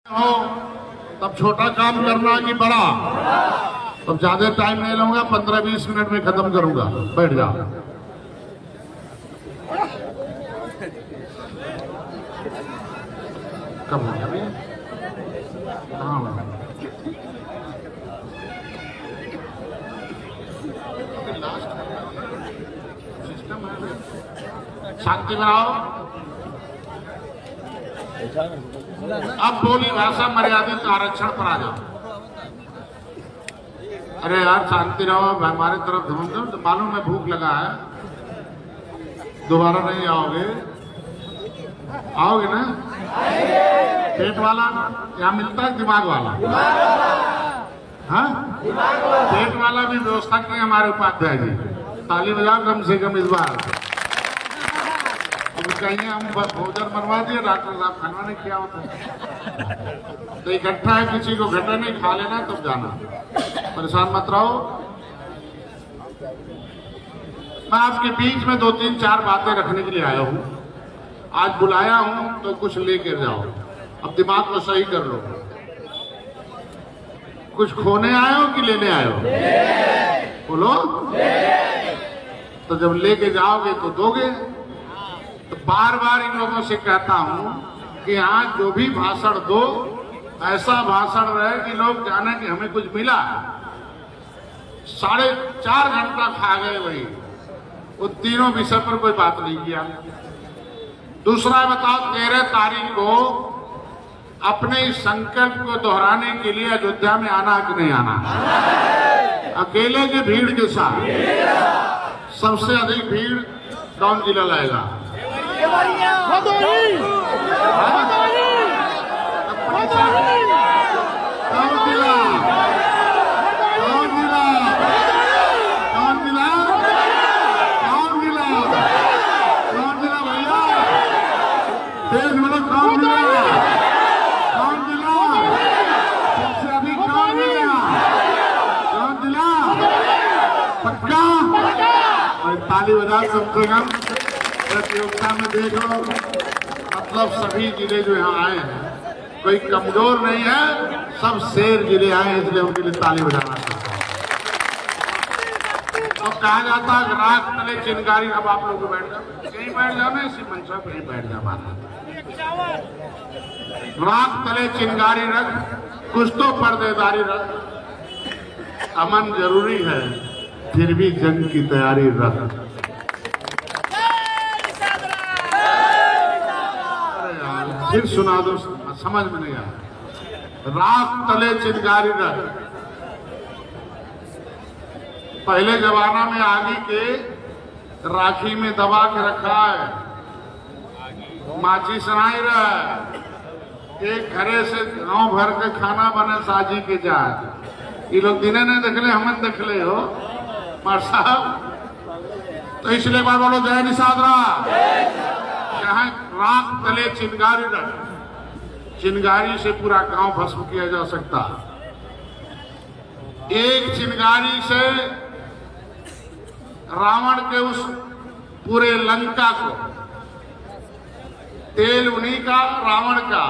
हो तब छोटा काम करना कि बड़ा। तब ज्यादा टाइम नहीं लूंगा, 15-20 मिनट में खत्म करूंगा। बैठ जाओ। कब हो गया भैया? हाँ, सिस्टम है, शांति बनाओ। अब बोली भाषा मर्यादित आरक्षण पर आ जाओ। अरे यार शांति रहो, हमारे तरफ धुमधुम तो मालूम है भूख लगा है। दोबारा नहीं आओगे? आओगे ना? पेट वाला यहाँ मिलता है, दिमाग वाला? हाँ, पेट वाला भी व्यवस्था की हमारे उपाध्याय जी। ताली बजाओ कम से कम इस बार। अब कहीं हम भोजन बनवा दिए, डॉक्टर साहब खाना नहीं किया होता। तो इकट्ठा है, किसी को घटा नहीं, खा लेना तब जाना। परेशान मत रहो। मैं आपके बीच में 2-3-4 बातें रखने के लिए आया हूं। आज बुलाया हूं तो कुछ लेकर जाओ। अब दिमाग को सही कर लो। कुछ खोने आए हो कि लेने आए हो? बोलो। तो जब लेके जाओगे तो दोगे। तो बार बार इन लोगों से कहता हूं कि यहाँ जो भी भाषण दो, ऐसा भाषण रहे कि लोग जाने कि हमें कुछ मिला। 4.5 घंटा खा गए वही, वो तीनों विषय पर कोई बात नहीं किया। दूसरा बताओ, 13 तारीख को अपने इस संकल्प को दोहराने के लिए अयोध्या में आना कि नहीं आना? अकेले की भीड़ के साथ। सबसे अधिक भीड़ कौन जिला लाएगा? पक्का? और ताली बजा कम से कम। प्रतियोगिता में देख लो, मतलब सभी जिले जो यहाँ आए हैं कोई कमजोर नहीं है, सब शेर जिले आए हैं, इसलिए उनके लिए ताली बजाना चाहता हूँ। अब कहा जाता है राख तले चिनगारी। अब आप लोग बैठ जाओ, कहीं बैठ जाओ ना, इसी मंच पर कहीं बैठ जाओ। राख तले चिनगारी रख, कुछ तो पर्देदारी रख। अमन जरूरी है, फिर भी जंग की तैयारी रख। फिर सुना दो, समझ में नहीं आया। राख तले चिनगारी रख। पहले जमाना में आगी के राखी में दबा के रखा है, माची सुनाई रहा। एक घरे से गांव भर के खाना बने साजी के जात। ये लोग दिने नहीं देखले, हम देखले हो मार साहब। तो इसलिए बार बोलो जय निषादरा। यहाँ राख तले चिनगारी रख। चिनगारी से पूरा गांव भस्म किया जा सकता। एक चिनगारी से रावण के उस पूरे लंका को, तेल उन्हीं का, रावण का,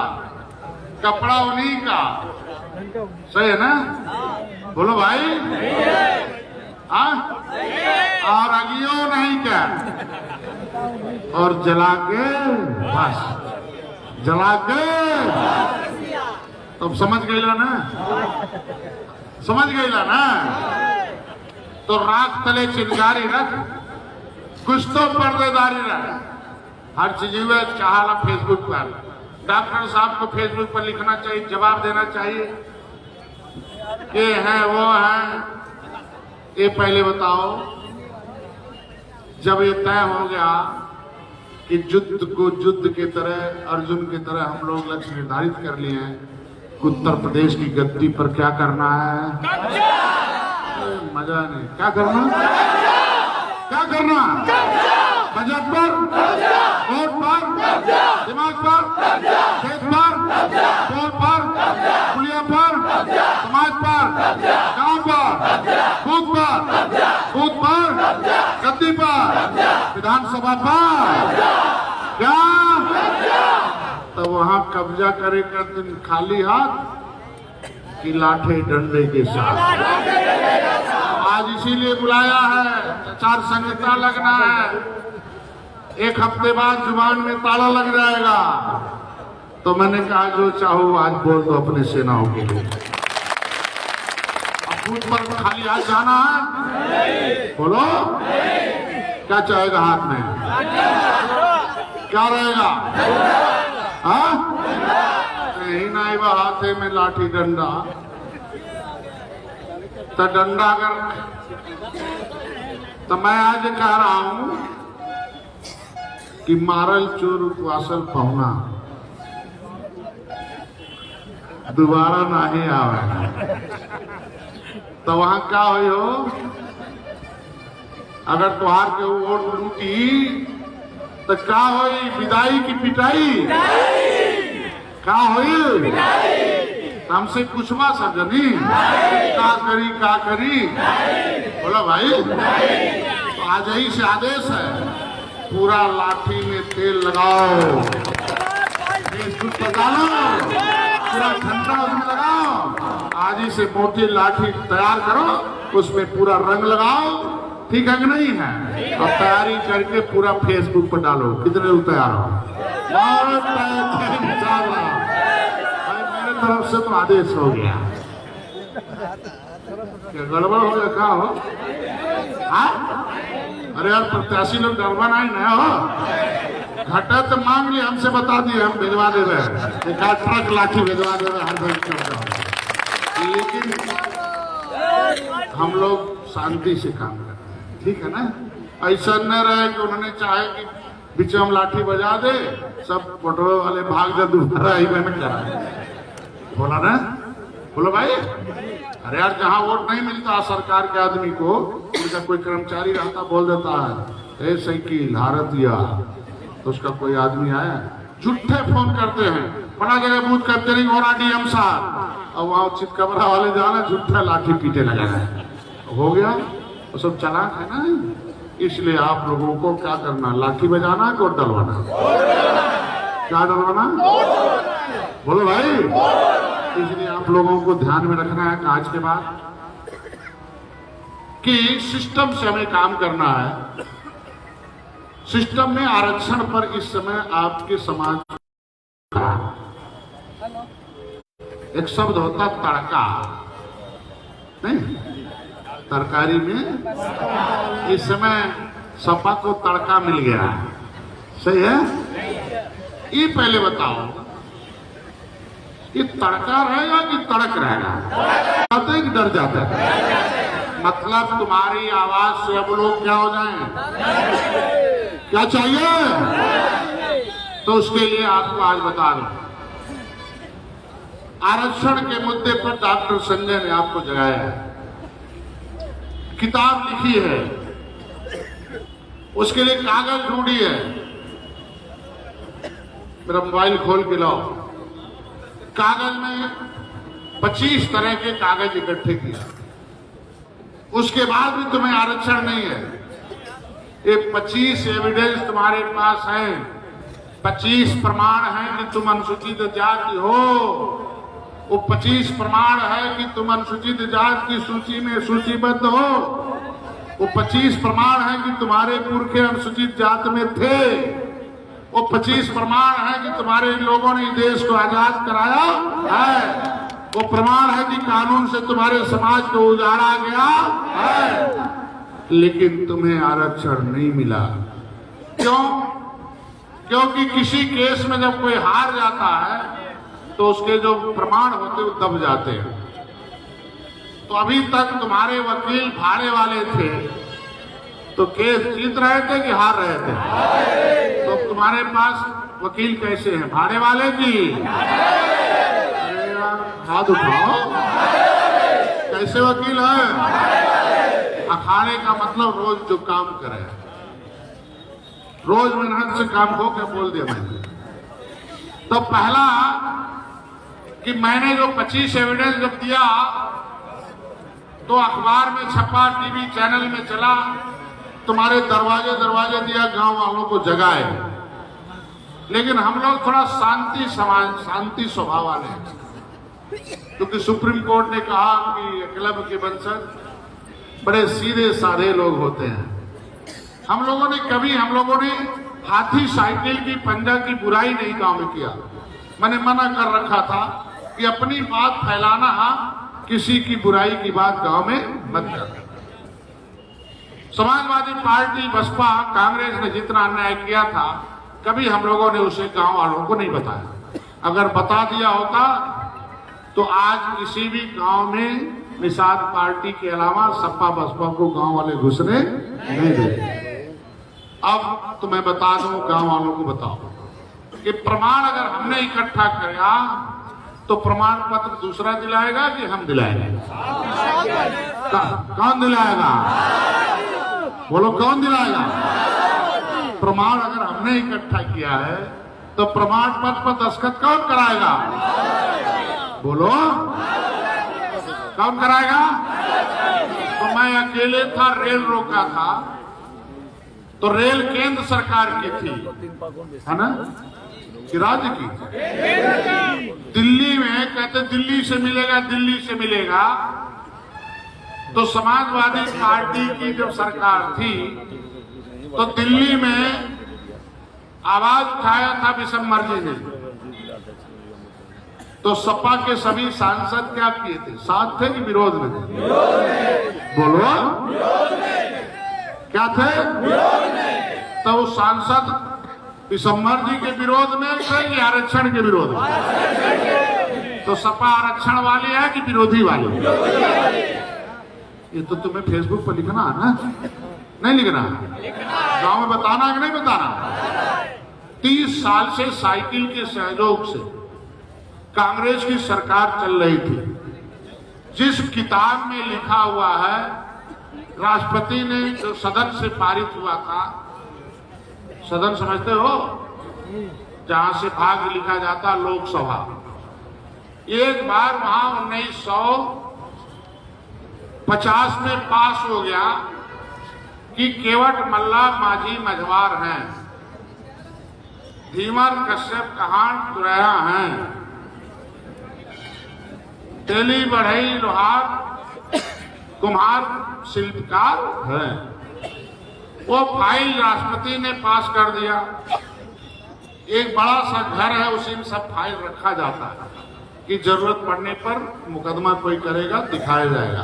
कपड़ा उन्हीं का। सही है ना? बोलो भाई। और अगियो नहीं क्या? और जला के बस, जला के। तब समझ गई ना? समझ गई ना? तो राख तले चिनगारी रख, कुछ तो पर्देदारी रख। हर चीज हुए चाहला फेसबुक पर। डॉक्टर साहब को फेसबुक पर लिखना चाहिए, जवाब देना चाहिए, ये है वो है। ये पहले बताओ, जब ये तय हो गया कि युद्ध को युद्ध की तरह, अर्जुन की तरह हम लोग लक्ष्य निर्धारित कर लिए हैं, उत्तर प्रदेश की गद्दी पर क्या करना है? मजा नहीं। क्या करना? क्या करना? बजट पर, वोट पर, दिमाग पर, खेत पर, पोल पर, पुलिया पर, समाज पर, गांव पर, बूथ पर, गद्दी पर, विधानसभा पर। क्या? तो वहां कब्जा करेगा दिन खाली हाथ कि लाठे डंडे के साथ। आज इसीलिए बुलाया है, आचार संहिता लगना है, 1 हफ्ते बाद जुबान में ताला लग जाएगा। तो मैंने कहा जो चाहो आज बोल दो अपने सेनाओं के लिए। अब बूथ पर खाली हाथ जाना है, बोलो क्या चाहेगा हाथ में, क्या रहेगा? हाँ नहीं नहीं, वह हाथे में लाठी डंडा, तो डंडा अगर, तो मैं आज कह रहा हूं कि मारल चोर उपवासल पहुना दोबारा नहीं आवे। तो वहां क्या हो, अगर तुहार के वोट लूटी तो क्या होई, विदाई की पिटाई? क्या होई? हमसे कुछवा सजनी का करी बोला भाई। तो आज ही से आदेश है, पूरा लाठी में तेल लगाओ, दूध डालो, पूरा ठंडा उसमें लगाओ, आज ही से मोटी लाठी तैयार करो, उसमें पूरा रंग लगाओ, ठीक है कि नहीं है? और तैयारी करके पूरा फेसबुक पर डालो, कितने लोग तैयार हो? मेरे तरफ से तो आदेश हो गया। क्या गड़बड़ हो गया? क्या हो? हाँ? अरे यार प्रत्याशी लोग गड़बड़ आई न हो, घटा तो मांग ली, हमसे बता दिए, हम भिजवा दे रहे, एक आध ट्रक लाठी भिजवा दे रहे हर घर। लेकिन हम लोग शांति से काम करते हैं, ठीक है ना? ऐसा न रहे कि उन्होंने चाहे कि बीच में लाठी बजा दे, सब फोटो वाले भाग जा, दोबारा ही मैंने करा। बोला ना, बोलो भाई। अरे यार जहां वोट नहीं मिलता सरकार के आदमी को, उनका कोई कर्मचारी रहता बोल देता है, ए साइकिल हारत दिया, तो उसका कोई आदमी आया, झूठे फोन करते हैं, बड़ा जगह बूथ करते नहीं हो रहा डीएम साहब, और वहां चितकबरा वाले जाना झूठा लाठी पीटे लगा है, हो गया। तो सब चालाक है ना, इसलिए आप लोगों को क्या करना, लाठी बजाना, वोट डलवाना। क्या डलवाना? बोलो भाई। इसलिए आप लोगों को ध्यान में रखना है आज के बाद कि सिस्टम से हमें काम करना है। सिस्टम में आरक्षण पर इस समय आपके समाज एक शब्द होता तड़का, नहीं तरकारी में इस समय सपा को तड़का मिल गया है, सही है? ये पहले बताओ, ये तड़का रहेगा कि तड़क रहेगा? जाते हैं कि डर जाते हैं? मतलब तुम्हारी आवाज से अब लोग क्या हो जाएं? क्या चाहिए? तो उसके लिए आपको आज बता दूं, आरक्षण के मुद्दे पर डॉक्टर संजय ने आपको जगाया है, किताब लिखी है, उसके लिए कागज ढूंढी है। मेरा मोबाइल खोल के लाओ, कागज में 25 तरह के कागज इकट्ठे किए, उसके बाद भी तुम्हें आरक्षण नहीं है। ये 25 एविडेंस तुम्हारे पास है, 25 प्रमाण है कि तुम अनुसूचित जाति हो, वो 25 प्रमाण है कि तुम अनुसूचित जाति की सूची में सूचीबद्ध हो, वो 25 प्रमाण है कि तुम्हारे पुरखे अनुसूचित जाति में थे, वो 25 प्रमाण है कि तुम्हारे लोगों ने देश को आजाद कराया है, वो प्रमाण है कि कानून से तुम्हारे समाज को उजाड़ा गया है, लेकिन तुम्हें आरक्षण नहीं मिला। क्यों? क्योंकि किसी केस में जब कोई हार जाता है तो उसके जो प्रमाण होते हैं दब जाते हैं। तो अभी तक तुम्हारे वकील भाड़े वाले थे, तो केस जीत रहे थे कि हार रहे थे? तो तुम्हारे पास वकील कैसे हैं, भाड़े वाले की? हाथ उठाओ, कैसे वकील है? अखाड़े का मतलब रोज जो काम करे, रोज मेहनत से काम हो, क्या बोल दिया मैंने? तो पहला कि मैंने जो 25 एविडेंस जब दिया तो अखबार में छपा, टीवी चैनल में चला, तुम्हारे दरवाजे दरवाजे दिया, गांव वालों को जगाए। लेकिन हम लोग थोड़ा शांति स्वभाव वाले हैं, क्योंकि सुप्रीम कोर्ट ने कहा कि क्लब के वंशज बड़े सीधे साधे लोग होते हैं। हम लोगों ने हाथी साइकिल की पंजा की बुराई नहीं गांव में किया। मैंने मना कर रखा था कि अपनी बात फैलाना, किसी की बुराई की बात गांव में मत कर। समाजवादी पार्टी, बसपा, कांग्रेस ने जितना अन्याय किया था, कभी हम लोगों ने उसे गांव वालों को नहीं बताया। अगर बता दिया होता तो आज किसी भी गांव में निषाद पार्टी के अलावा सपा बसपा को गांव वाले घुसने नहीं देते। अब तो मैं बता दूं, गांव वालों को बताओ कि प्रमाण अगर हमने इकट्ठा किया तो प्रमाण पत्र दूसरा दिलाएगा कि हम दिलाएंगे? कौन दिलाएगा? बोलो, कौन दिलाएगा? प्रमाण अगर हमने इकट्ठा किया है तो प्रमाण पत्र पर दस्तखत कौन कराएगा? बोलो, कौन कराएगा? तो मैं अकेले था, रेल रोका था, तो रेल केंद्र सरकार की थी, है ना, कि राज्य की? दिल्ली में कहते दिल्ली से मिलेगा, दिल्ली से मिलेगा। तो समाजवादी पार्टी की जब सरकार थी तो दिल्ली में आवाज उठाया था विशंबर जी ने, तो सपा के सभी सांसद क्या किए थे? साथ थे कि विरोध में थे? बोलो, क्या थे? तो वो सांसद विशंबर जी के विरोध में थे कि आरक्षण के विरोध में? तो सपा आरक्षण वाली है कि विरोधी वाली? ये तो तुम्हें फेसबुक पर लिखना है ना, नहीं लिखना? गांव में बताना है कि नहीं बताना? 30 साल से साइकिल के सहयोग से कांग्रेस की सरकार चल रही थी। जिस किताब में लिखा हुआ है, राष्ट्रपति ने जो सदन से पारित हुआ था, सदन समझते हो, जहां से भाग लिखा जाता, लोकसभा, एक बार वहां 1950 में पास हो गया कि केवट मल्ला माझी मझवार हैं, धीमर कश्यप कहान तुरैया हैं, तेली बढ़ई लोहार कुम्हार शिल्पकार है। वो फाइल राष्ट्रपति ने पास कर दिया। एक बड़ा सा घर है, उसी में सब फाइल रखा जाता है कि जरूरत पड़ने पर मुकदमा कोई करेगा, दिखाया जाएगा।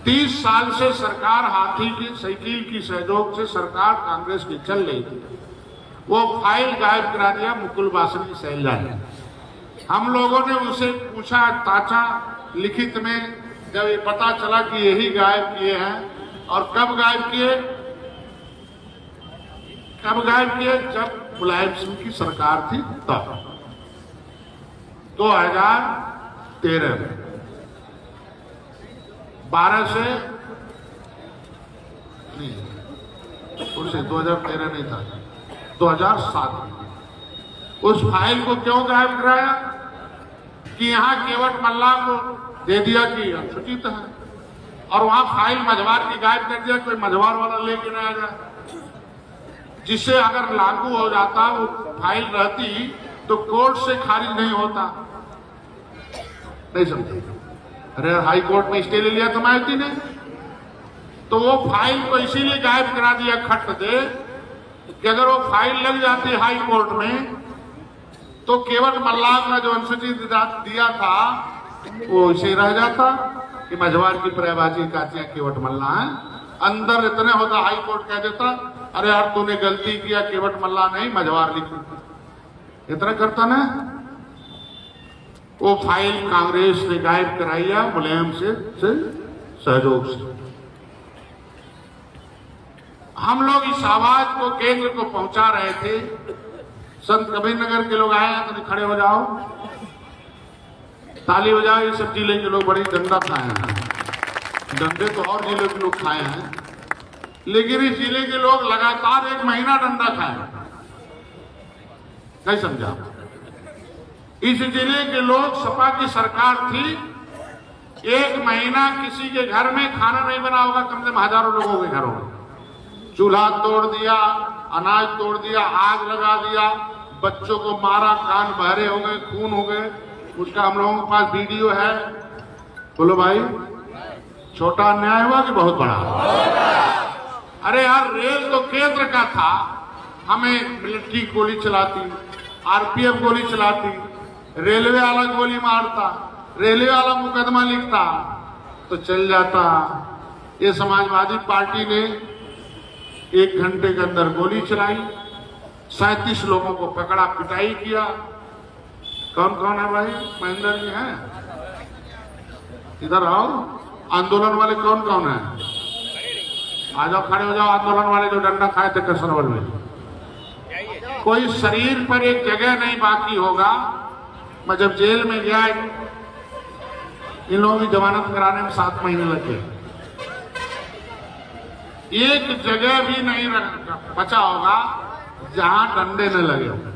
30 साल से सरकार हाथी की साइकिल की सहयोग से सरकार कांग्रेस की चल रही थी। वो फाइल गायब करा दिया मुकुल वासनिक शैलजा ने। हम लोगों ने उसे पूछा, ताचा लिखित में, जब ये पता चला कि यही गायब किए हैं। और कब गायब किए? कब गायब किए? जब मुलायम सिंह की सरकार थी तब, 2013 में। 12 से नहीं, उसे 2013 नहीं था, 2007 में। उस फाइल को क्यों गायब कराया? कि यहाँ केवट मल्ला को दे दिया कि अनुसूचित है, और वहां फाइल मझवार की गायब कर दिया, कोई मझवार वाला लेके ना आ जाए। जिससे अगर लागू हो जाता, वो फाइल रहती तो कोर्ट से खारिज नहीं होता। नहीं समझे? अरे हाई कोर्ट में स्टे ले लिया था मायावती ने, तो वो फाइल को इसीलिए गायब करा दिया खट दे कि अगर वो फाइल लग जाती हाई कोर्ट में तो केवट मल्ला का जो अनुसूचित दिया था वो इसे रह जाता कि मझवार की प्रयाबाजी कातियां केवट मल्ला है। अंदर इतने होता, हाई कोर्ट कह देता, अरे यार तूने गलती किया, केवट मल्ला नहीं मझवार लिख, इतना करता ना। वो फाइल कांग्रेस ने गायब कराई है मुलायम से सहयोग से। हम लोग इस आवाज को केंद्र को पहुंचा रहे थे। संत कबीर नगर के लोग आए हैं, तो खड़े हो जाओ, ताली बजाओ। ये सब जिले के लोग बड़ी डंडा खाए हैं, डंडे तो और जिले के लोग खाए हैं, लेकिन इस जिले के लोग लगातार 1 महीना डंडा खाए। नहीं समझा? इस जिले के लोग, सपा की सरकार थी, 1 महीना किसी के घर में खाना नहीं बना होगा, कम से कम हजारों लोगों के घरों में। चूल्हा तोड़ दिया, अनाज तोड़ दिया, आग लगा दिया, बच्चों को मारा, कान बहरे हो गए, खून हो गए। उसका हम लोगों के पास वीडियो है। बोलो भाई, छोटा अन्याय हुआ कि बहुत बड़ा? अरे यार, रेल तो केंद्र का था, हमें मिलिट्री गोली चलाती, आरपीएफ गोली चलाती, रेलवे वाला गोली मारता, रेलवे वाला मुकदमा लिखता तो चल जाता। ये समाजवादी पार्टी ने 1 घंटे के अंदर गोली चलाई, 37 लोगों को पकड़ा, पिटाई किया। कौन कौन है भाई? महेंद्र जी हैं, इधर आओ। आंदोलन वाले कौन कौन है? आ जाओ, खड़े हो जाओ। आंदोलन वाले जो डंडा खाए थे कसरवल में, कोई शरीर पर एक जगह नहीं बाकी होगा। मैं जब जेल में गया, इन लोगों की जमानत कराने में 7 महीने लगे। एक जगह भी नहीं बचा होगा जहां डंडे न लगे होंगे।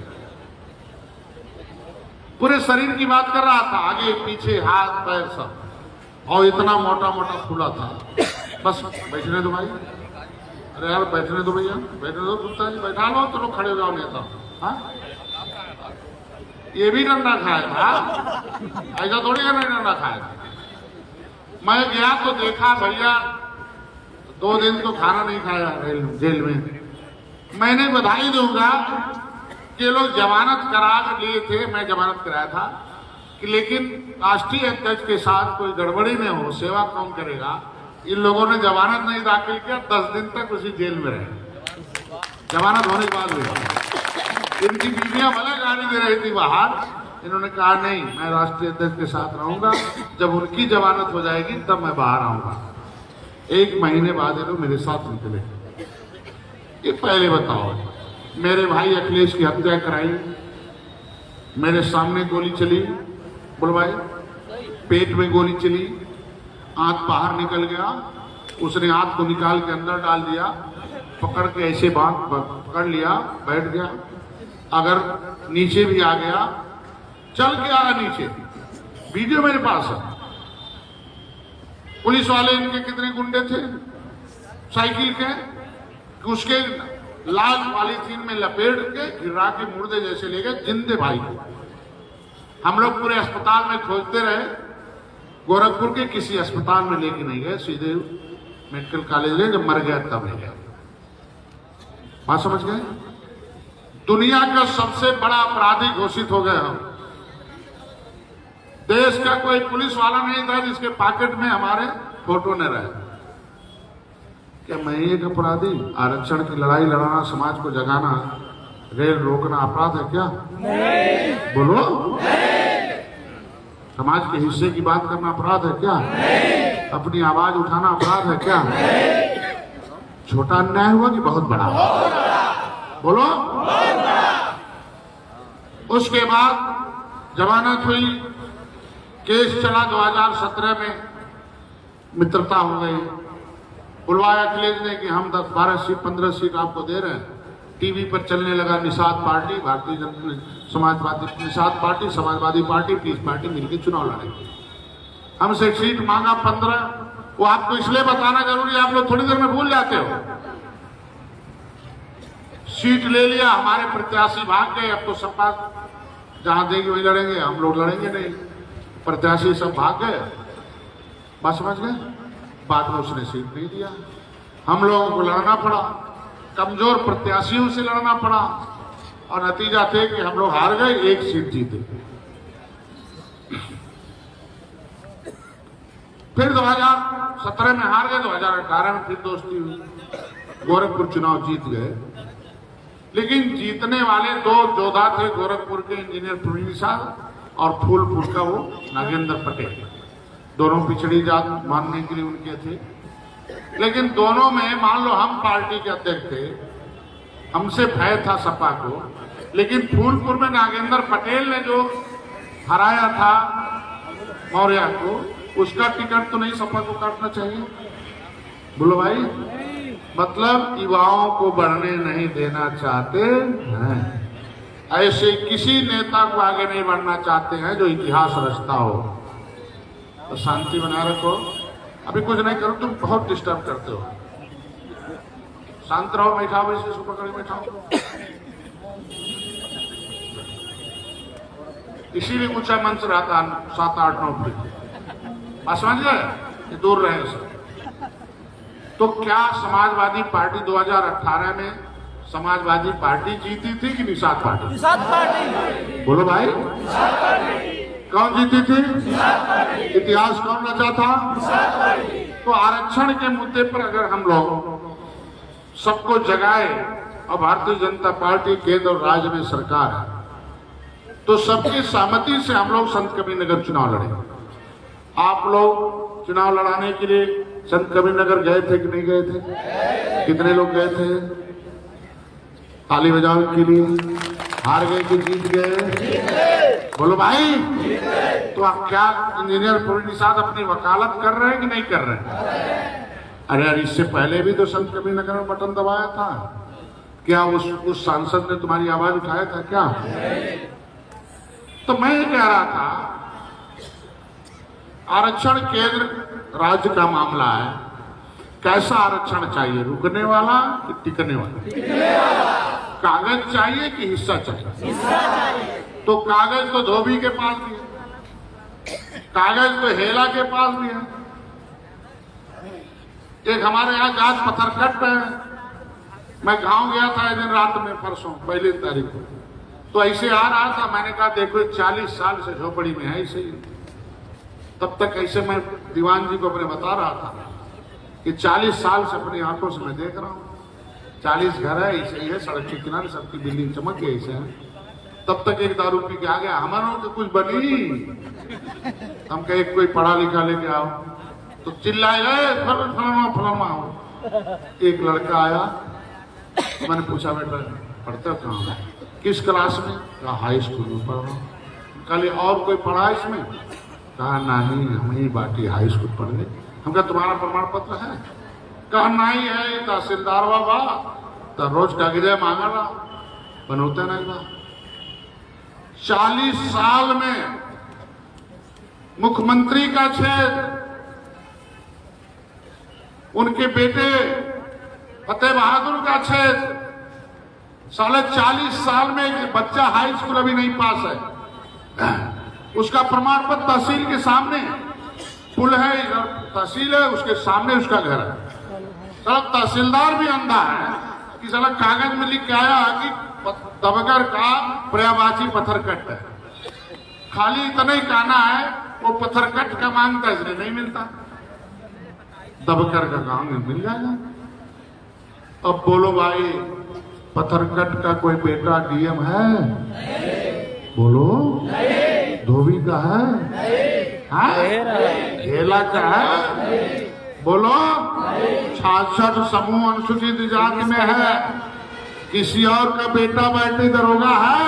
पूरे शरीर की बात कर रहा था, आगे पीछे हाथ पैर सब, और इतना मोटा मोटा फूला था। बस बैठने दो भाई, अरे यार बैठने दो भैया, बैठने दो, गुप्ता जी बैठा लो, चलो खड़े हो जाओ नेता। हाँ, ये भी डंडा खाया था, ऐसा थोड़ी है नहीं डंडा खाया था। मैं गया तो देखा भैया 2 दिन तो खाना नहीं खाया जेल में। मैंने बधाई दूंगा कि लोग जमानत करा लिए थे, मैं जमानत कराया था कि, लेकिन राष्ट्रीय अध्यक्ष के साथ कोई गड़बड़ी न हो, सेवा कौन करेगा। इन लोगों ने जमानत नहीं दाखिल किया, 10 दिन तक उसी जेल में रहे। जमानत होने के बाद भी इनकी बीवियां भले गाली दे रही थी बाहर, इन्होंने कहा नहीं, मैं राष्ट्रीय अध्यक्ष के साथ रहूंगा, जब उनकी जमानत हो जाएगी तब मैं बाहर आऊंगा। 1 महीने बाद ये लोग मेरे साथ निकले। ये पहले बताओ, मेरे भाई अखिलेश की हत्या कराई, मेरे सामने गोली चली, बोलो भाई, पेट में गोली चली, आंख बाहर निकल गया, उसने आंख को निकाल के अंदर डाल दिया, पकड़ के ऐसे बांध पकड़ लिया, बैठ गया। अगर नीचे भी आ गया, चल के आया नीचे, वीडियो मेरे पास है। पुलिस वाले इनके कितने गुंडे थे साइकिल के, उसके लाल पॉलीथीन में लपेट के गिरा के मुर्दे जैसे ले गए जिंदे भाई को। हम लोग पूरे अस्पताल में खोजते रहे, गोरखपुर के किसी अस्पताल में लेके नहीं गए, सीधे मेडिकल कॉलेज ले, जब मर गया तब ले गए। बात समझ गए? दुनिया का सबसे बड़ा अपराधी घोषित हो गए हम। देश का कोई पुलिस वाला नहीं था जिसके पॉकेट में हमारे फोटो न रहे। क्या मैं एक अपराधी? आरक्षण की लड़ाई लड़ाना, समाज को जगाना, रेल रोकना अपराध है क्या? नहीं। बोलो, नहीं। समाज के हिस्से की बात करना अपराध है क्या? नहीं। अपनी आवाज उठाना अपराध है क्या? नहीं। छोटा अन्याय हुआ कि बहुत बड़ा? बोलो, बहुत बड़ा। उसके बाद जमानत हुई, केस चला, 2017 में मित्रता हो गई। बुलवाया अखिलेश ने कि हम 10-12 सीट 15 सीट आपको दे रहे हैं। टीवी पर चलने लगा Nishad party, Bharatiya Janata Samajwadi, Nishad party, Samajwadi party, peace party मिलकर चुनाव लड़ेंगे। हमसे एक सीट मांगा 15। वो आपको इसलिए बताना जरूरी है, आप लोग थोड़ी देर में भूल जाते हो। सीट ले लिया, हमारे प्रत्याशी भाग गए। अब तो सपा जहां देंगे वही लड़ेंगे, हम लोग लड़ेंगे नहीं। प्रत्याशी सब भाग गए। बात समझ गए? बाद में उसने सीट नहीं दिया, हम लोगों को लड़ना पड़ा, कमजोर प्रत्याशियों से लड़ना पड़ा, और नतीजा थे कि हम लोग हार गए, 1 सीट जीते। फिर 2017 में हार गए, 2018 में फिर दोस्ती हुई, गोरखपुर चुनाव जीत गए। लेकिन जीतने वाले 2 योद्धा थे, गोरखपुर के इंजीनियर प्रवीण साहब और फूलपुर का वो नागेंद्र पटेल। दोनों पिछड़ी जात मानने के लिए उनके थे, लेकिन दोनों में मान लो हम पार्टी के अध्यक्ष थे, हमसे भय था सपा को, लेकिन फूलपुर में नागेंद्र पटेल ने जो हराया था मौर्य को, उसका टिकट तो नहीं सपा को काटना चाहिए? बोलो भाई, मतलब युवाओं को बढ़ने नहीं देना चाहते हैं। ऐसे किसी नेता को आगे नहीं बढ़ना चाहते हैं जो इतिहास रचता हो। तो शांति बनाए रखो, अभी कुछ नहीं करो, तुम बहुत डिस्टर्ब करते हो। शांत रहो, बैठाओ, इसको पकड़ के बैठाओ। इसीलिए ऊंचा मंच रहता 7, 8, 9 फीट, समझ गए, दूर रहे सब। तो क्या समाजवादी पार्टी 2018 में समाजवादी पार्टी जीती थी कि निषाद पार्टी? निषाद पार्टी। बोलो भाई, निषाद पार्टी। कौन जीती थी? निषाद पार्टी। इतिहास कौन रचा था? निषाद पार्टी। तो आरक्षण के मुद्दे पर अगर हम लोग सबको जगाए और भारतीय जनता पार्टी केंद्र और राज्य में सरकार है, तो सबकी सहमति से हम लोग संत कबीरनगर चुनाव लड़े। आप लोग चुनाव लड़ाने के लिए संत कबीरनगर गए थे कि नहीं गए थे? कितने लोग गए थे? ताली बजाओ के लिए। हार गए कि जीत गए? बोलो भाई। तो आप क्या इंजीनियर प्रवीण निषाद अपनी वकालत कर रहे हैं कि नहीं कर रहे हैं? अरे यार, इससे पहले भी तो संत कबीरनगर में बटन दबाया था। क्या उस सांसद ने तुम्हारी आवाज उठाया था क्या? तो मैं ये कह रहा था, आरक्षण केंद्र राज्य का मामला है। कैसा आरक्षण चाहिए? रुकने वाला कि टिकने वाला? कागज चाहिए कि हिस्सा चाहिए? तो कागज तो धोबी के पास भी है, कागज तो हेला के पास भी है। एक हमारे यहाँ जात पत्थरकट है। मैं गांव गया था एक दिन रात में, परसों 1 तारीख को, तो ऐसे आ रहा था। मैंने कहा देखो 40 साल से झोपड़ी में है ऐसे ही। तब तक ऐसे मैं दीवान जी को अपने बता रहा था कि 40 साल से अपनी आंखों से मैं देख रहा हूँ, 40 घर है ऐसे ही है, सड़क के किनारे सबकी बिल्डिंग चमक गई ऐसे है। तब तक एक दारू पी के आ गया, हमारा तो कुछ बनी। हम कहे कोई पढ़ा लिखा लेके आओ, तो चिल्लाए गए फलाना फलाना हो। एक लड़का आया, मैंने पूछा बेटा पढ़ते हो कहाँ? किस क्लास में? कहा हाई स्कूल में पढ़ रहा हूँ। कल और कोई पढ़ा इसमें? कहा नहीं, हम ही बाटी हाई स्कूल पढ़ गए। हम कहा तुम्हारा प्रमाण पत्र है? कहा नहीं है, तहसीलदार बाबा तो रोज कागजे मांगा रहा, बनोते नहीं बा। 40 साल में मुख्यमंत्री का क्षेत्र, उनके बेटे फतेह बहादुर का क्षेत्र, 40 साल में एक बच्चा हाई स्कूल अभी नहीं पास है। उसका प्रमाण पत्र तहसील के सामने, पुल है इधर, तहसील है उसके सामने उसका घर है। साला तहसीलदार भी अंधा है कि साला कागज में लिख के आया कि दबकर का पर्यायवाची पत्थरकट है। खाली इतना ही कहना है वो पत्थरकट का मांगता है, इसलिए नहीं मिलता। दबकर का काम मिल जाएगा। अब बोलो भाई, पत्थरकट का कोई बेटा डीएम है? बोलो। धोबी का है? खेला का है? बोलो। 66 समूह अनुसूचित जाति में है। किसी और का बेटा बेटी दरोगा है?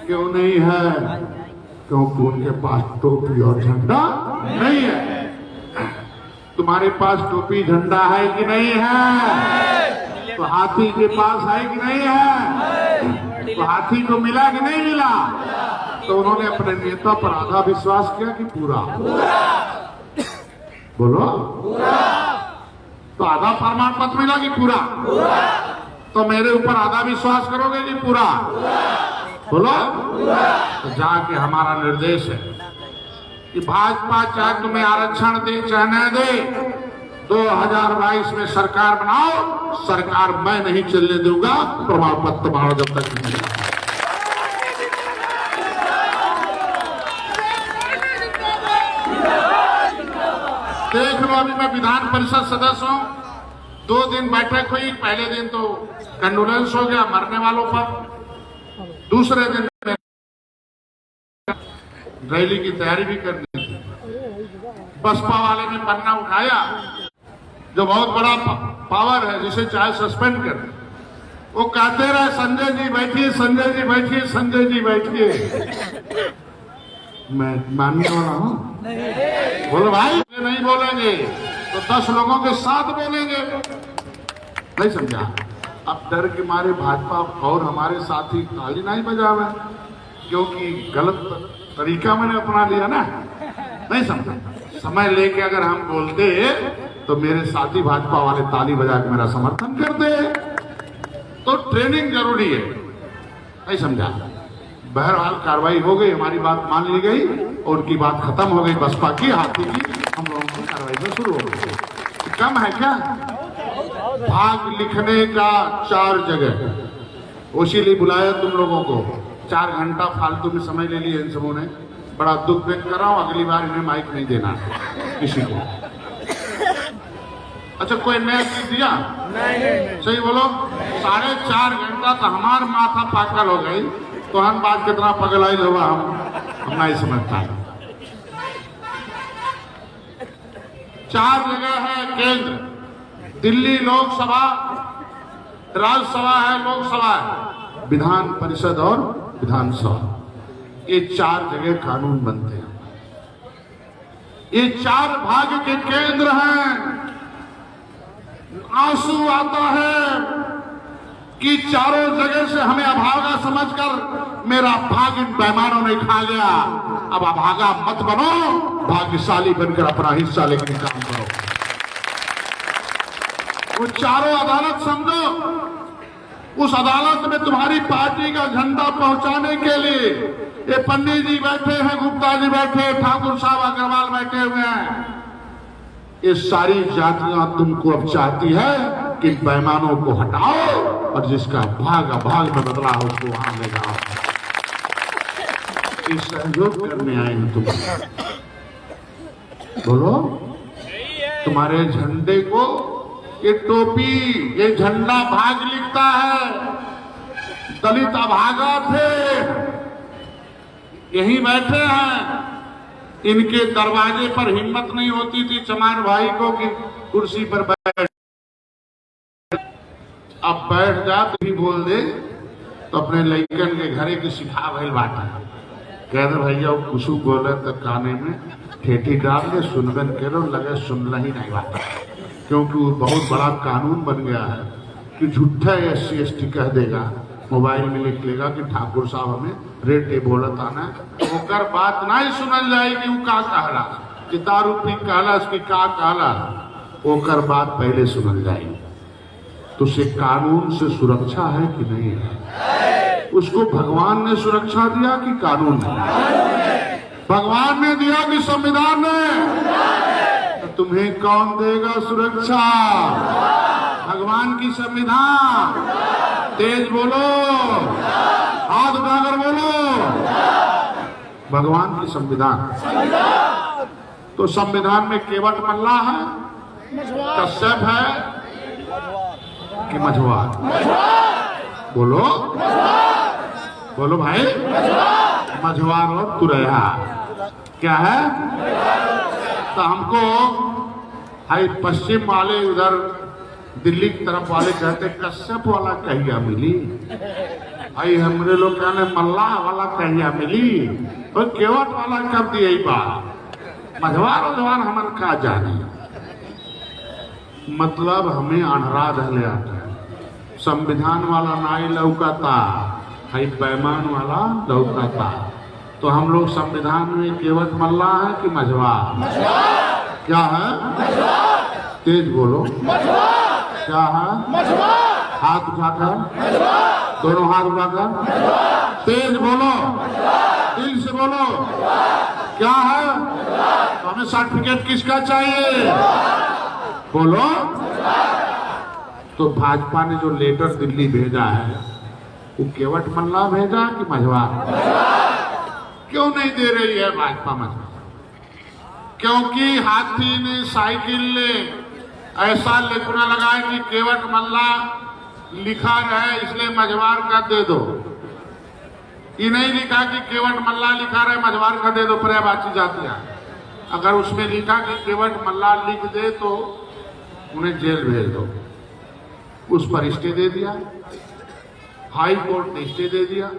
क्यों नहीं है? क्योंकि उनके पास टोपी और झंडा नहीं है। तुम्हारे पास टोपी झंडा है कि नहीं है? तो हाथी के पास है कि नहीं है? तो हाथी को मिला कि नहीं मिला? तो उन्होंने अपने नेता पर आधा विश्वास किया कि पूरा? बोलो। तो आधा प्रमाण पत्र मिला कि पूरा? तो मेरे ऊपर आधा विश्वास करोगे कि पूरा? बोलो। तो जाके हमारा निर्देश है कि भाजपा चाहे तुम्हें आरक्षण दे चाहे न दे, 2022 में सरकार बनाओ। सरकार मैं नहीं चलने दूंगा, प्रमाण पत्र बनाओ जब तक नहीं मिला। देख लो, अभी मैं विधान परिषद सदस्य हूं। 2 दिन बैठक हुई। पहले दिन तो कंडोलेंस हो गया मरने वालों पर। दूसरे दिन रैली की तैयारी भी करनी थी। बसपा वाले ने पन्ना उठाया, जो बहुत बड़ा पावर है, जिसे चाहे सस्पेंड कर। वो कहते रहे संजय जी बैठिए, संजय जी बैठिए, संजय जी बैठिए। मैं मानने वाला हूं? बोलो भाई। नहीं बोलेंगे तो 10 लोगों के साथ बोलेंगे। नहीं समझा? अब डर के मारे भाजपा और हमारे साथी ताली नहीं बजावे, क्योंकि गलत तरीका मैंने अपना लिया ना। नहीं समझा? समय लेके अगर हम बोलते तो मेरे साथी भाजपा वाले ताली बजा के मेरा समर्थन कर दे। तो ट्रेनिंग जरूरी है, नहीं समझा। बहरहाल कार्रवाई हो गई, हमारी बात मान ली गई और उनकी बात खत्म हो गई बसपा की, हाथी की। हम लोगों की कार्रवाई में शुरू हो गई। कम है क्या? भाग लिखने का 4 जगह इसीलिए बुलाया तुम लोगों को। 4 घंटा फालतू में समय ले लिया इन सबों ने। बड़ा दुख व्यक्त कर रहा हूं, अगली बार इन्हें माइक नहीं देना किसी को। अच्छा, कोई नया चीज दिया? नहीं। सही बोलो। 4.5 घंटा तो हमार माथा पागल हो गई, तो हम बात कितना पगलाई होगा हम नहीं समझता। 4 जगह है केंद्र, दिल्ली लोकसभा, राज्यसभा है, लोकसभा है, विधान परिषद और विधानसभा। ये 4 जगह कानून बनते हैं। ये 4 भाग के केंद्र हैं। आंसू आता है कि चारों जगह से हमें अभागा समझकर मेरा भाग इन बेईमानों ने खा गया। अब अभागा मत बनो, भाग्यशाली बनकर अपना हिस्सा लेकर काम करो। वो चारों अदालत समझो, उस अदालत में तुम्हारी पार्टी का झंडा पहुंचाने के लिए ये पंडित जी बैठे हैं, गुप्ता जी बैठे हैं, ठाकुर साहब अग्रवाल बैठे हुए हैं। ये सारी जातियां तुमको अब चाहती है कि बेईमानों को हटाओ और जिसका भाग अभाग में बदला हो उसको वहां ले जाओ। ये सहयोग करने आए हैं तुम। बोलो, तुम्हारे झंडे को ये टोपी, ये झंडा भाग लिखता है। दलित अभागा थे, यहीं बैठे हैं। इनके दरवाजे पर हिम्मत नहीं होती थी चमार भाई को कि कुर्सी पर बैठ। अब बैठ जा तो भी बोल दे तो अपने लड़कन के घरे की सिखा भइल बात है। कह दे भैया वो कुछ बोले तो काने में ठेठी डाल दे, सुनबन करो, लगे सुनना ही नहीं बात। क्योंकि वो बहुत बड़ा कानून बन गया है कि झूठा SC ST कह देगा, मोबाइल में लिख लेगा कि ठाकुर साहब हमें रेटे बोलत आना, ओकर बात नहीं सुनल जाएगी। वो का कहला कि दारू पी कहला, उसकी का कहला, ओकर बात पहले सुनल जाएगी। तो उसे कानून से सुरक्षा है कि नहीं है? उसको भगवान ने सुरक्षा दिया कि कानून ने? भगवान ने दिया कि संविधान ने? तो तुम्हें कौन देगा सुरक्षा? भगवान की संविधान। तेज बोलो, हाथ उठाकर बोलो, भगवान की संविधान। तो संविधान में केवट मल्ला है, कश्यप है कि मझवार? बोलो, बोलो भाई। मझवार और तुरैया क्या है? तो हमको हाई पश्चिम वाले उधर दिल्ली की तरफ वाले कहते कश्यप वाला कहिया मिली, आई हमरे लोग कहने मल्ला वाला कहिया मिली, और केवट वाला कब दिए बात? मझवार उझवार हमन का जाने। मतलब हमें अनहरा धले आता है। संविधान वाला नाई लौकाता, हाई बेईमान वाला लौकाता। तो हम लोग संविधान में केवट मल्ला है कि मझवार? क्या है? तेज बोलो, क्या है? हाथ उठाकर, दोनों हाथ उठाकर तेज बोलो, दिल से बोलो, क्या है? तो हमें सर्टिफिकेट किसका चाहिए? बोलो। तो भाजपा ने जो लेटर दिल्ली भेजा है वो केवट मल्ला भेजा कि मझवार? क्यों नहीं दे रही है भाजपा मझवार? क्योंकि हाथी ने, साइकिल ने ऐसा लिखना लगाया कि केवट मल्ला लिखा रहे, इसलिए मझवार का दे दो। ये नहीं लिखा कि केवट मल्ला लिखा रहे, मझवार का दे दो, पर्यायवाची जातियां। अगर उसमें लिखा कि केवट मल्ला लिख दे तो उन्हें जेल भेज दो। उस पर स्टे दे दिया, हाई कोर्ट ने स्टे दे दिया।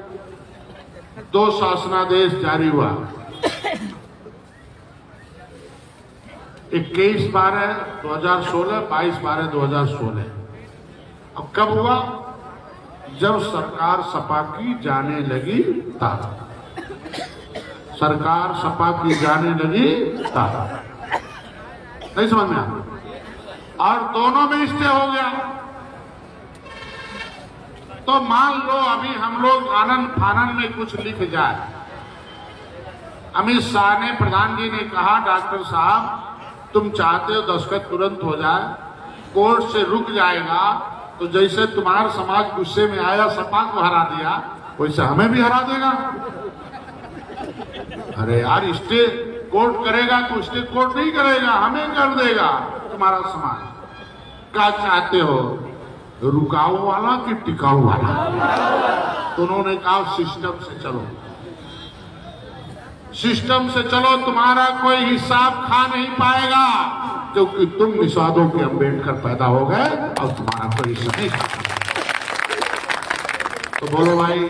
2 शासनादेश जारी हुआ, 21/12/2016, 22/12/2016। अब कब हुआ? जब सरकार सपा की जाने लगी तब। सरकार सपा की जाने लगी तब। नहीं समझ में आता? और दोनों में स्टे हो गया। तो मान लो अभी हम लोग आनंद फानन में कुछ लिख जाए। अमित शाह ने, प्रधान जी ने कहा डॉक्टर साहब तुम चाहते हो दस्तखत तुरंत हो जाए, कोर्ट से रुक जाएगा, तो जैसे तुम्हारा समाज गुस्से में आया सपा को हरा दिया, वैसे हमें भी हरा देगा। अरे यार, स्टे कोर्ट करेगा तो स्टे कोर्ट नहीं करेगा, हमें कर देगा तुम्हारा समाज। क्या चाहते हो, रुकाऊ वाला कि टिकाऊ वाला? तो उन्होंने कहा सिस्टम से चलो, सिस्टम से चलो, तुम्हारा कोई हिसाब खा नहीं पाएगा, क्योंकि तुम निषादों के अम्बेडकर पैदा हो गए और तुम्हारा कोई हिस्सा नहीं खा। तो बोलो भाई,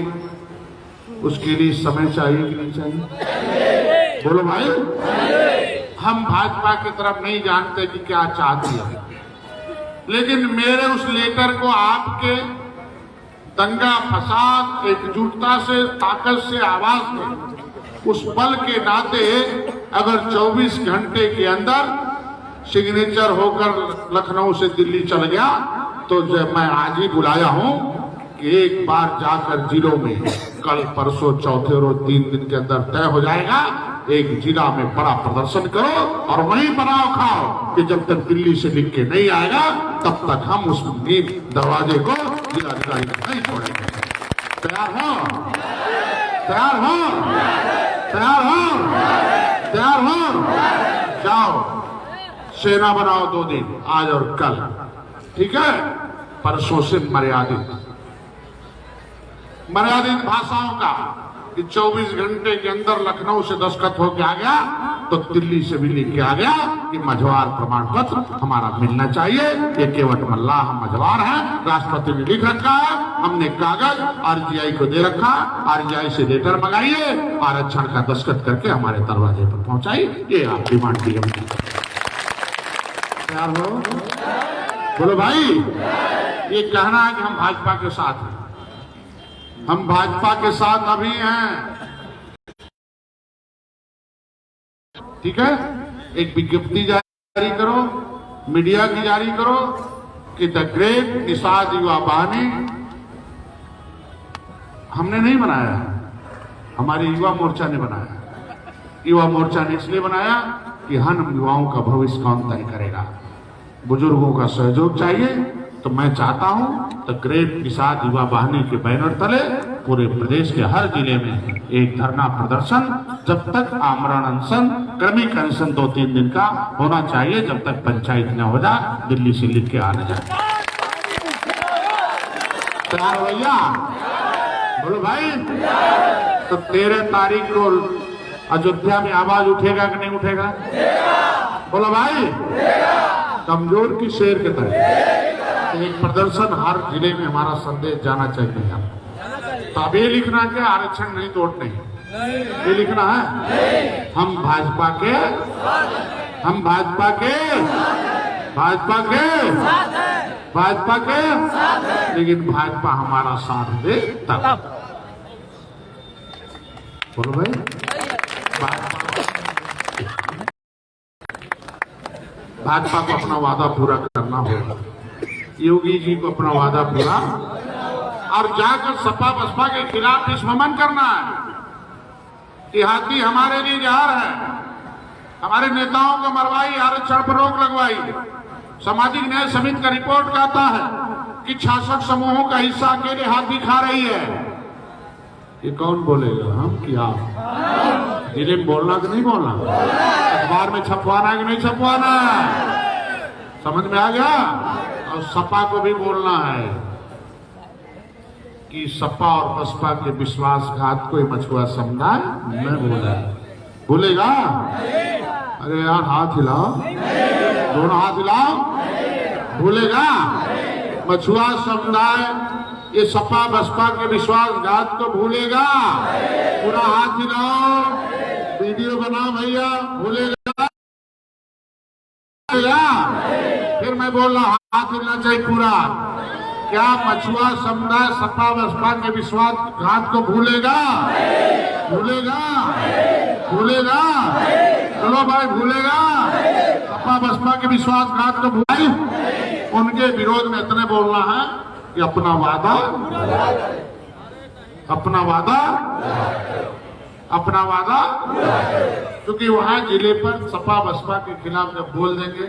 उसके लिए समय चाहिए कि नहीं चाहिए? बोलो भाई। हम भाजपा की तरफ नहीं जानते कि क्या चाहती है, लेकिन मेरे उस लेटर को आपके दंगा फसाद एकजुटता से, ताकत से, आवाज में, उस बल के नाते अगर 24 घंटे के अंदर सिग्नेचर होकर लखनऊ से दिल्ली चल गया, तो मैं आज ही बुलाया हूं कि एक बार जाकर जिलों में कल परसों चौथे रोज 3 दिन के अंदर तय हो जाएगा, एक जिला में बड़ा प्रदर्शन करो और वहीं बनाओ खाओ कि जब तक दिल्ली से लिख के नहीं आएगा तब तक हम उस दरवाजे को जिलाधिकारी नहीं छोड़ेंगे। तैयार हो? तैयार हो? तैयार हो? तैयार हो? जाओ, सेना बनाओ 2 दिन, आज और कल, ठीक है? परसों से मर्यादित भाषाओं का कि 24 घंटे के अंदर लखनऊ से दस्तखत होके आ गया तो दिल्ली से भी लिख के आ गया कि मझवार प्रमाण पत्र हमारा मिलना चाहिए। ये केवट मल्लाह हम मझवार हैं, राष्ट्रपति ने लिख रखा है, हमने कागज आरजीआई को दे रखा, आरजीआई से लेटर मंगाइए, आरक्षण का दस्तखत करके हमारे दरवाजे पर पहुंचाइए। ये आप डिमांड की हमने। तैयार हो? बोलो भाई। ये कहना है कि हम भाजपा के साथ हैं, हम भाजपा के साथ अभी हैं, ठीक है? एक विज्ञप्ति जारी करो, मीडिया की जारी करो कि द ग्रेट निषाद युवा वाहिनी हमने नहीं बनाया, हमारी युवा मोर्चा ने बनाया। युवा मोर्चा ने इसलिए बनाया कि हम युवाओं का भविष्य कौन तय करेगा, बुजुर्गों का सहयोग चाहिए। तो मैं चाहता हूं द ग्रेट निषाद युवा वाहिनी के बैनर तले पूरे प्रदेश के हर जिले में एक धरना प्रदर्शन, जब तक आमरण अनशन, क्रमिक अनशन 2-3 दिन का होना चाहिए, जब तक पंचायत न हो जाए, दिल्ली से लिख के आने जाए। तैयार भैया? बोलो भाई। तो 13 तारीख को अयोध्या में आवाज उठेगा कि नहीं उठेगा? बोलो भाई। कमजोर की शेर के तरह एक प्रदर्शन हर जिले में हमारा संदेश जाना चाहिए। तो अब ये लिखना कि आरक्षण नहीं तोड़ने, ये लिखना है हम भाजपा के, हम भाजपा के, भाजपा के, भाजपा के, लेकिन भाजपा हमारा साथ दे तब। बोलो भाई। भाजपा को अपना वादा पूरा करना होगा, योगी जी को अपना वादा पूरा, और जाकर सपा बसपा के खिलाफ दुश्मन करना है कि हाथी हमारे लिए जहर है, हमारे नेताओं को मरवाई, आरक्षण पर रोक लगवाई। सामाजिक न्याय समिति का रिपोर्ट कहता है कि 66 समूहों का हिस्सा अकेले हाथी खा रही है। ये कौन बोलेगा, हम कि आप? जिले में बोलना कि नहीं बोलना, अखबार में छपवाना है कि नहीं छपवाना, समझ में आ गया? और सपा को भी बोलना है कि सपा और बसपा के विश्वासघात को मछुआ समुदाय न बोला, बोलेगा? अरे यार हाथ हिलाओ, दोनों हाथ हिलाओ, भूलेगा? मछुआ समुदाय ये सपा बसपा के विश्वासघात को भूलेगा? पूरा हाथ हिलाओ, वीडियो बनाओ भैया, भूलेगा? फिर मैं बोल रहा हाथ हिलना चाहिए पूरा। क्या मछुआ समुदाय सपा बसपा के विश्वासघात को भूलेगा? भूलेगा? भूलेगा? चलो भाई, भूलेगा? सपा बसपा भाजपा के विश्वासघात को भुलाई, उनके विरोध में इतने बोलना है कि अपना वादा, क्योंकि वहां जिले पर सपा बसपा के खिलाफ जब बोल देंगे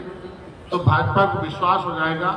तो भाजपा को विश्वास हो जाएगा